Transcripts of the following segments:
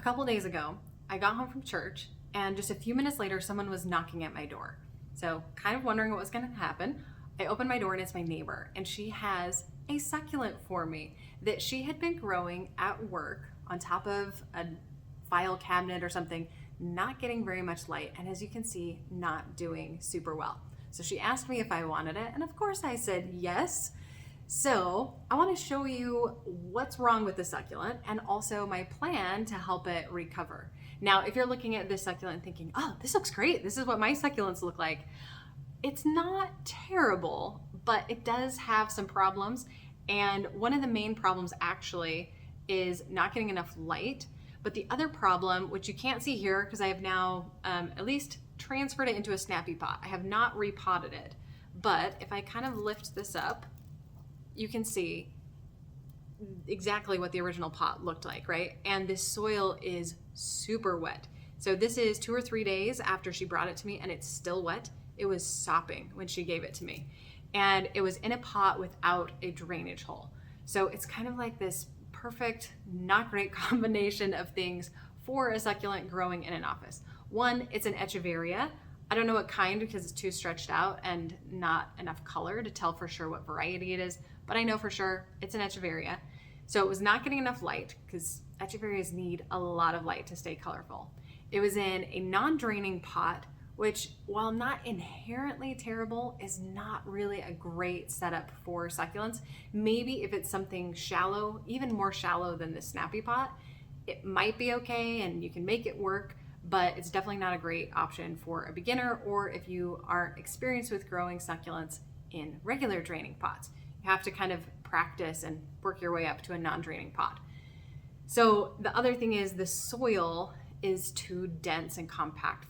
A couple days ago, I got home from church, and just a few minutes later, someone was knocking at my door. So, kind of wondering what was going to happen, I opened my door and it's my neighbor, and she has a succulent for me that she had been growing at work on top of a file cabinet or something, not getting very much light, and as you can see, not doing super well. So she asked me if I wanted it, and of course I said yes. So I want to show you what's wrong with the succulent and also my plan to help it recover. Now, if you're looking at this succulent thinking, oh, this looks great, this is what my succulents look like, it's not terrible, but it does have some problems. And one of the main problems actually is not getting enough light. But the other problem, which you can't see here because I have now at least transferred it into a snappy pot. I have not repotted it. But if I kind of lift this up, you can see exactly what the original pot looked like, right? And this soil is super wet. So this is 2 or 3 days after she brought it to me and it's still wet. It was sopping when she gave it to me. And it was in a pot without a drainage hole. So it's kind of like this perfect, not great combination of things for a succulent growing in an office. One, it's an echeveria. I don't know what kind because it's too stretched out and not enough color to tell for sure what variety it is, but I know for sure it's an echeveria. So it was not getting enough light because echeverias need a lot of light to stay colorful. It was in a non-draining pot, which, while not inherently terrible, is not really a great setup for succulents. Maybe if it's something shallow, even more shallow than the snappy pot, it might be okay and you can make it work, but it's definitely not a great option for a beginner or if you aren't experienced with growing succulents in regular draining pots. You have to kind of practice and work your way up to a non-draining pot. So the other thing is the soil is too dense and compact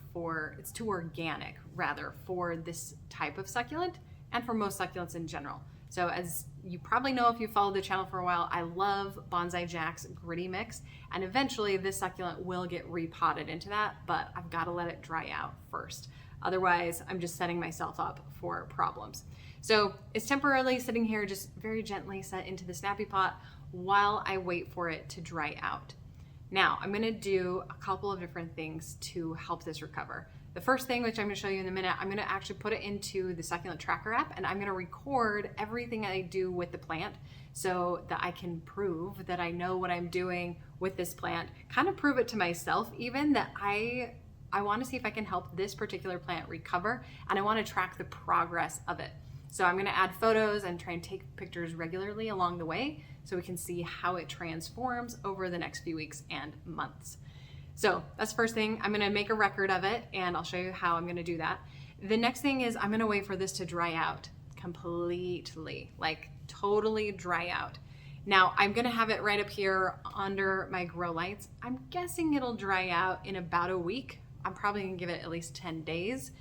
it's too organic rather for this type of succulent and for most succulents in general. So as you probably know if you followed the channel for a while, I love Bonsai Jack's gritty mix, and eventually this succulent will get repotted into that, but I've got to let it dry out first. Otherwise, I'm just setting myself up for problems. So it's temporarily sitting here just very gently set into the snappy pot while I wait for it to dry out. Now, I'm gonna do a couple of different things to help this recover. The first thing, which I'm gonna show you in a minute, I'm gonna actually put it into the Succulent Tracker app and I'm gonna record everything I do with the plant so that I can prove that I know what I'm doing with this plant, kind of prove it to myself even that I wanna see if I can help this particular plant recover, and I wanna track the progress of it. So I'm gonna add photos and try and take pictures regularly along the way so we can see how it transforms over the next few weeks and months. So that's the first thing. I'm gonna make a record of it and I'll show you how I'm gonna do that. The next thing is I'm gonna wait for this to dry out completely, like totally dry out. Now I'm gonna have it right up here under my grow lights. I'm guessing it'll dry out in about a week. I'm probably gonna give it at least 10 days.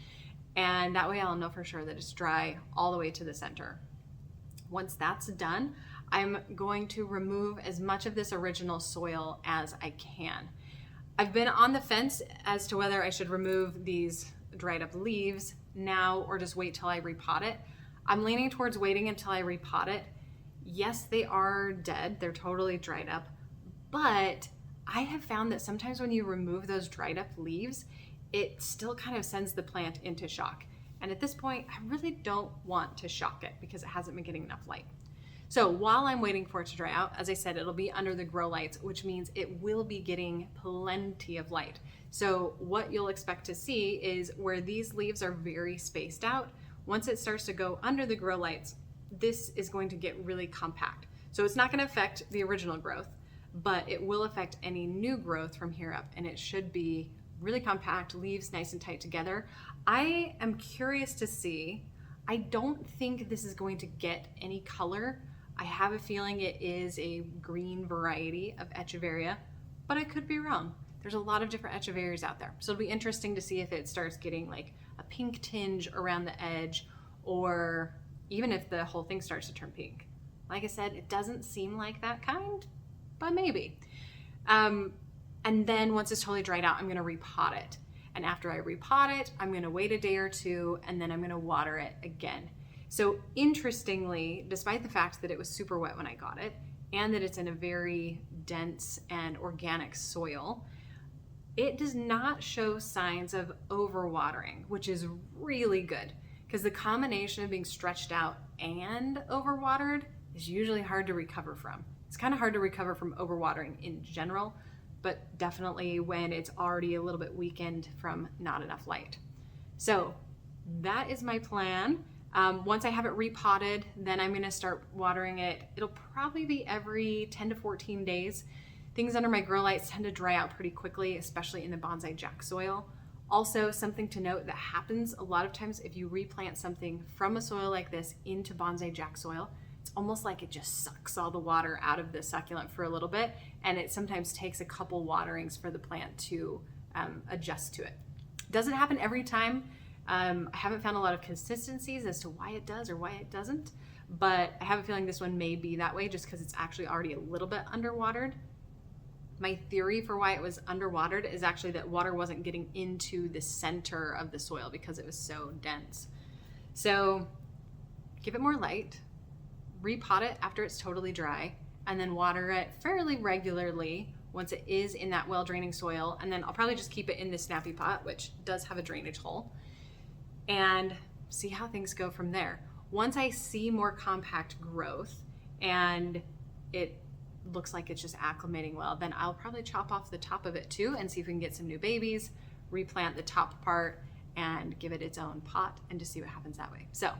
And that way I'll know for sure that it's dry all the way to the center. Once that's done, I'm going to remove as much of this original soil as I can. I've been on the fence as to whether I should remove these dried up leaves now or just wait till I repot it. I'm leaning towards waiting until I repot it. Yes, they are dead, they're totally dried up, but I have found that sometimes when you remove those dried up leaves, it still kind of sends the plant into shock. And at this point, I really don't want to shock it because it hasn't been getting enough light. So while I'm waiting for it to dry out, as I said, it'll be under the grow lights, which means it will be getting plenty of light. So what you'll expect to see is where these leaves are very spaced out, once it starts to go under the grow lights, this is going to get really compact. So it's not going to affect the original growth, but it will affect any new growth from here up, and it should be really compact, leaves nice and tight together. I am curious to see, I don't think this is going to get any color. I have a feeling it is a green variety of echeveria, but I could be wrong. There's a lot of different echeverias out there. So it'll be interesting to see if it starts getting like a pink tinge around the edge, or even if the whole thing starts to turn pink. Like I said, it doesn't seem like that kind, but maybe. And then once it's totally dried out, I'm gonna repot it. And after I repot it, I'm gonna wait a day or two, and then I'm gonna water it again. So interestingly, despite the fact that it was super wet when I got it, and that it's in a very dense and organic soil, It does not show signs of overwatering, which is really good because the combination of being stretched out and overwatered is usually hard to recover from. It's kind of hard to recover from overwatering in general, but definitely when it's already a little bit weakened from not enough light. So that is my plan. Once I have it repotted, then I'm going to start watering it. It'll probably be every 10 to 14 days. Things under my grow lights tend to dry out pretty quickly, especially in the bonsai jack soil. Also, something to note that happens a lot of times if you replant something from a soil like this into bonsai jack soil, it's almost like it just sucks all the water out of the succulent for a little bit, and it sometimes takes a couple waterings for the plant to adjust to it. Doesn't happen every time. I haven't found a lot of consistencies as to why it does or why it doesn't, but I have a feeling this one may be that way just because it's actually already a little bit underwatered. My theory for why it was underwatered is actually that water wasn't getting into the center of the soil because it was so dense. So give it more light, repot it after it's totally dry, and then water it fairly regularly once it is in that well-draining soil. And then I'll probably just keep it in this snappy pot, which does have a drainage hole, and see how things go from there. Once I see more compact growth and it looks like it's just acclimating well, then I'll probably chop off the top of it too and see if we can get some new babies, replant the top part, and give it its own pot and just see what happens that way. So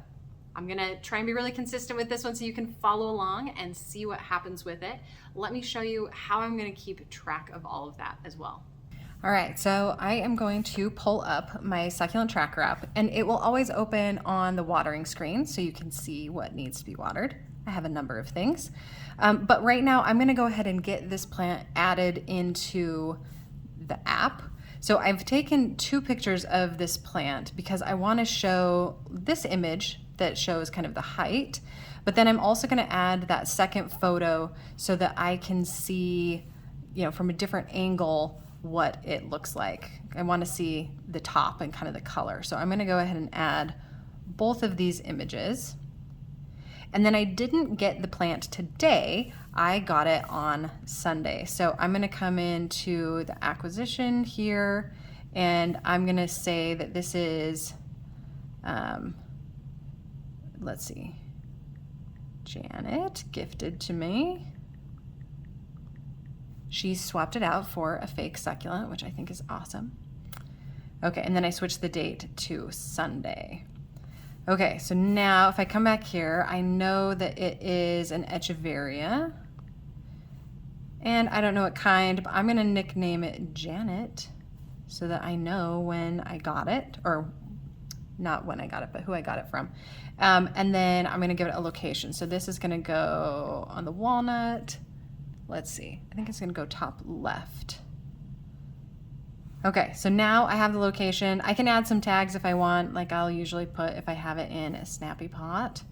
I'm gonna try and be really consistent with this one so you can follow along and see what happens with it. Let me show you how I'm gonna keep track of all of that as well. All right, so I am going to pull up my succulent tracker app, and it will always open on the watering screen so you can see what needs to be watered. I have a number of things, but right now I'm gonna go ahead and get this plant added into the app. So I've taken 2 pictures of this plant because I wanna show this image that shows kind of the height, but then I'm also gonna add that second photo so that I can see, from a different angle what it looks like. I wanna see the top and kind of the color. So I'm gonna go ahead and add both of these images. And then I didn't get the plant today, I got it on Sunday. So I'm gonna come into the acquisition here, and I'm gonna say that this is, let's see, Janet gifted to me. She swapped it out for a fake succulent, which I think is awesome. Okay, and then I switched the date to Sunday. Okay, so now if I come back here, I know that it is an Echeveria. And I don't know what kind, but I'm gonna nickname it Janet so that I know when I got it, or not when I got it, but who I got it from. And then I'm gonna give it a location. So this is gonna go on the walnut. Let's see, I think it's gonna go top left. Okay, so now I have the location. I can add some tags if I want, like I'll usually put if I have it in a snappy pot.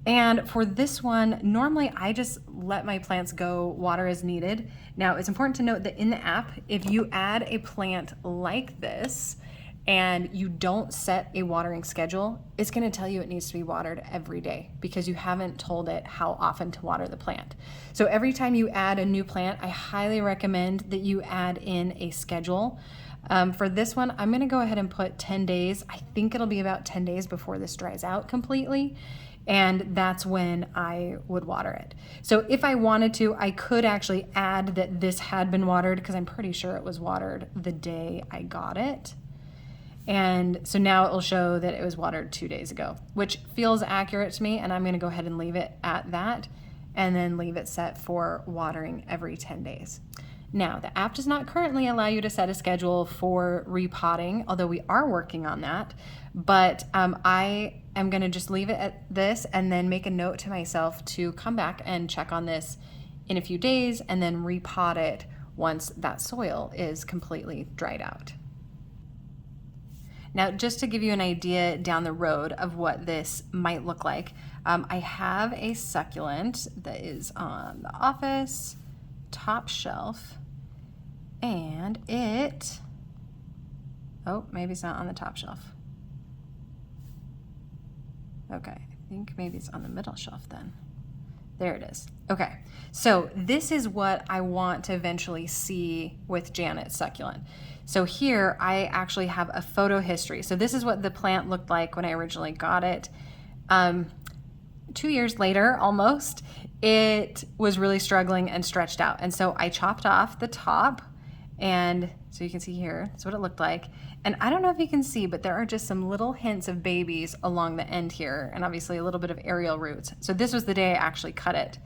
And for this one, normally I just let my plants go water as needed. Now it's important to note that in the app, if you add a plant like this and you don't set a watering schedule, it's gonna tell you it needs to be watered every day because you haven't told it how often to water the plant. So every time you add a new plant, I highly recommend that you add in a schedule. For this one, I'm gonna go ahead and put 10 days. I think it'll be about 10 days before this dries out completely. And that's when I would water it. So if I wanted to, I could actually add that this had been watered because I'm pretty sure it was watered the day I got it. And so now it will show that it was watered 2 days ago, which feels accurate to me, and I'm gonna go ahead and leave it at that and then leave it set for watering every 10 days. Now, the app does not currently allow you to set a schedule for repotting, although we are working on that, but I am gonna just leave it at this and then make a note to myself to come back and check on this in a few days and then repot it once that soil is completely dried out. Now, just to give you an idea down the road of what this might look like, I have a succulent that is on the office top shelf, and it, oh, maybe it's not on the top shelf. Okay, I think maybe it's on the middle shelf then. There it is. Okay, so this is what I want to eventually see with Janet's succulent. So here I actually have a photo history. So this is what the plant looked like when I originally got it. 2 years later, almost, it was really struggling and stretched out. And so I chopped off the top, and so you can see here, that's what it looked like. And I don't know if you can see, but there are just some little hints of babies along the end here, and obviously a little bit of aerial roots. So this was the day I actually cut it.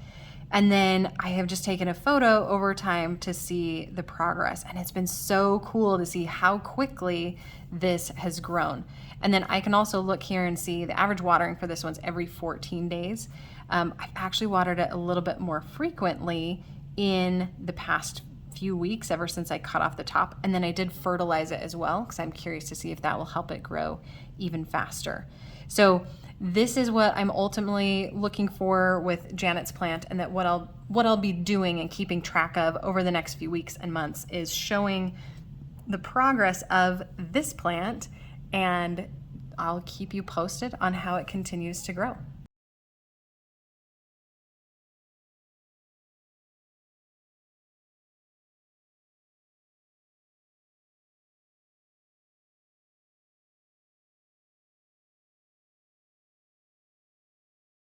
And then I have just taken a photo over time to see the progress. And it's been so cool to see how quickly this has grown. And then I can also look here and see the average watering for this one's every 14 days. I've actually watered it a little bit more frequently in the past few weeks, ever since I cut off the top. And then I did fertilize it as well, because I'm curious to see if that will help it grow even faster. So this is what I'm ultimately looking for with Janet's plant, and that what I'll be doing and keeping track of over the next few weeks and months is showing the progress of this plant, and I'll keep you posted on how it continues to grow.